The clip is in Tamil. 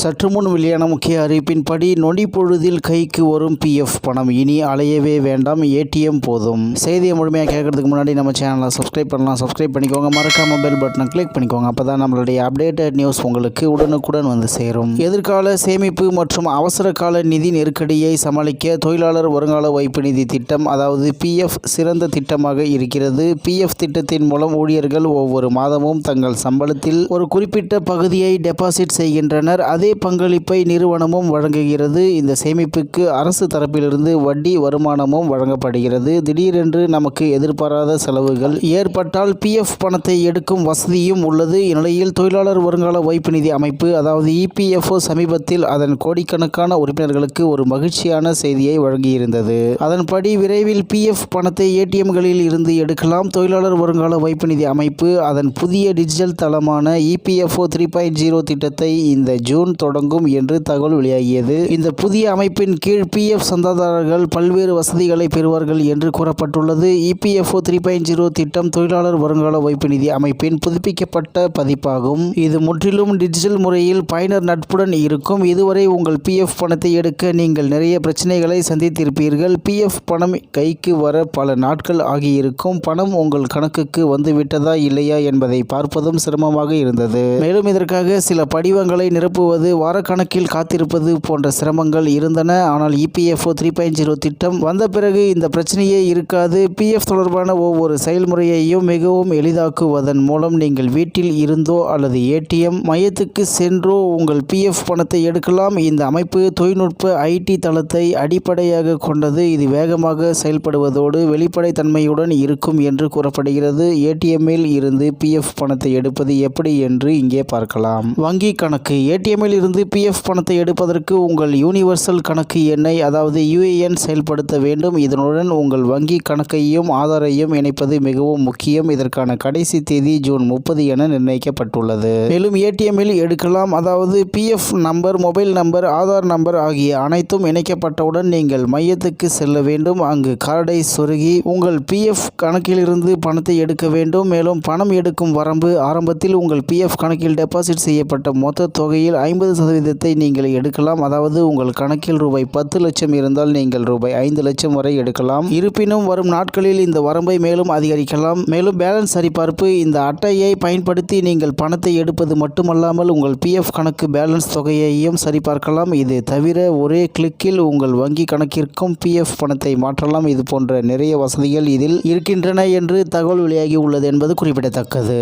சற்று முன் வெளியான முக்கிய அறிவிப்பின்படி நொடி பொழுதில் கைக்கு வரும் பிஎஃப் பணம் இனி அலையவே வேண்டாம், ஏடிஎம் போதும். செய்தியை முழுமையாக கேட்கறதுக்கு முன்னாடி நம்ம சேனலை சப்ஸ்கிரைப் பண்ணலாம். சப்ஸ்கிரைப் பண்ணிக்கோங்க. மறக்காம பெல் பட்டனை கிளிக் பண்ணிக்கோங்க. அப்போ தான் நம்மளுடைய அப்டேட்டட் நியூஸ் உங்களுக்கு உடனுக்குடன் வந்து சேரும். எதிர்கால சேமிப்பு மற்றும் அவசர கால நிதி நெருக்கடியை சமாளிக்க தொழிலாளர் வருங்கால வைப்பு நிதி திட்டம், அதாவது பிஎஃப் சிறந்த திட்டமாக இருக்கிறது. பிஎஃப் திட்டத்தின் மூலம் ஊழியர்கள் ஒவ்வொரு மாதமும் தங்கள் சம்பளத்தில் ஒரு குறிப்பிட்ட பகுதியை டெபாசிட் செய்கின்றனர். அதே பங்களிப்பை நிறுவனமும் வழங்குகிறது. இந்த சேமிப்புக்கு அரசு தரப்பிலிருந்து வட்டி வருமானமும் வழங்கப்படுகிறது. திடீரென்று நமக்கு எதிர்பாராத செலவுகள் ஏற்பட்டால் பிஎஃப் பணத்தை எடுக்கும் வசதியும் உள்ளது. இந்நிலையில் தொழிலாளர் வருங்கால வைப்பு நிதி அமைப்பு, அதாவது இபிஎஃப்ஓ, சமீபத்தில் அதன் கோடிக்கணக்கான உறுப்பினர்களுக்கு ஒரு மகிழ்ச்சியான செய்தியை வழங்கியிருந்தது. அதன்படி விரைவில் பிஎஃப் பணத்தை ஏடிஎம்களில் இருந்து எடுக்கலாம். தொழிலாளர் வருங்கால வைப்பு நிதி அமைப்பு அதன் புதிய டிஜிட்டல் தளமான இபிஎஃப்ஓ 3.0 திட்டத்தை இந்த ஜூன் தொடங்கும் என்று தகவல் வெளியாகியது. இந்த புதிய அமைப்பின் கீழ் பிஎஃப் சந்தாதாரர்கள் பல்வேறு வசதிகளை பெறுவார்கள் என்று கூறப்பட்டுள்ளது. இபிஎஃப்ஓ 3.0 திட்டம் தொழிலாளர் வருங்கால வைப்பு நிதி அமைப்பின் புதுப்பிக்கப்பட்ட பதிப்பாகும். இது முற்றிலும் டிஜிட்டல் முறையில் பயனர் நட்புடன் இருக்கும். இதுவரை உங்கள் பிஎஃப் பணத்தை எடுக்க நீங்கள் நிறைய பிரச்சனைகளை சந்தித்திருப்பீர்கள். பிஎஃப் பணம் கைக்கு வர பல நாட்கள் ஆகியிருக்கும். பணம் உங்கள் கணக்குக்கு வந்துவிட்டதா இல்லையா என்பதை பார்ப்பதும் சிரமமாக இருந்தது. மேலும் இதற்காக சில படிவங்களை நிரப்புவது, வாரக்கணக்கில் காத்திருப்பது போன்ற சிரமங்கள் இருந்தன. ஆனால் இபிஎஃப்ஓ 3.0 திட்டம் வந்த பிறகு இந்த பிரச்சனையே இருக்காது. பிஎஃப் தொடர்பான ஒவ்வொரு செயல்முறையையும் மிகவும் எளிதாக்குவதன் மூலம் நீங்கள் வீட்டில் இருந்தோ அல்லது ஏடிஎம் மையத்துக்கு சென்றோ உங்கள் பிஎஃப் பணத்தை எடுக்கலாம். இந்த அமைப்பு தொழில்நுட்ப ஐடி தளத்தை அடிப்படையாக கொண்டது. இது வேகமாக செயல்படுவதோடு வெளிப்படைத்தன்மையுடன் இருக்கும் என்று கூறப்படுகிறது. ஏடிஎம்மில் இருந்து பிஎஃப் பணத்தை எடுப்பது எப்படி என்று இங்கே பார்க்கலாம். வங்கி கணக்கு. ஏடிஎம்மில் இருந்து பிஎஃப் பணத்தை எடுப்பதற்கு உங்கள் யூனிவர்சல் கணக்கு எண்ணை, அதாவது யுஏஎன் செயல்படுத்த வேண்டும். இதனுடன் உங்கள் வங்கி கணக்கையும் ஆதாரையும் இணைப்பது மிகவும் முக்கியம். இதற்கான கடைசி தேதி ஜூன் 30 என நிர்ணயிக்கப்பட்டுள்ளது. மேலும் ஏடிஎம்மில் எடுக்கலாம். அதாவது PF number, mobile number, Aadhaar number ஆகிய அனைத்தும் இணைக்கப்பட்டவுடன் நீங்கள் மையத்துக்கு செல்ல வேண்டும். அங்கு கார்டை சொருகி உங்கள் பிஎஃப் கணக்கிலிருந்து பணத்தை எடுக்க வேண்டும். மேலும் பணம் எடுக்கும் வரம்பு, ஆரம்பத்தில் உங்கள் பிஎஃப் கணக்கில் டெபாசிட் செய்யப்பட்ட மொத்த தொகையில் 50% நீங்கள் எடுக்கலாம். அதாவது உங்கள் கணக்கில் ரூபாய் 10 லட்சம் இருந்தால் நீங்கள் ரூபாய் 5 லட்சம் வரை எடுக்கலாம். இருப்பினும் வரும் நாட்களில் இந்த வரம்பை மேலும் அதிகரிக்கலாம். மேலும் பேலன்ஸ் சரிபார்ப்பு. இந்த அட்டையை பயன்படுத்தி நீங்கள் பணத்தை எடுப்பது மட்டுமல்லாமல் உங்கள் பிஎஃப் கணக்கு பேலன்ஸ் தொகையையும் சரிபார்க்கலாம். இது தவிர ஒரே கிளிக்கில் உங்கள் வங்கி கணக்கிற்கும் பிஎஃப் பணத்தை மாற்றலாம். இது போன்ற நிறைய வசதிகள் இதில் இருக்கின்றன என்று தகவல் வெளியாகி உள்ளது என்பது குறிப்பிடத்தக்கது.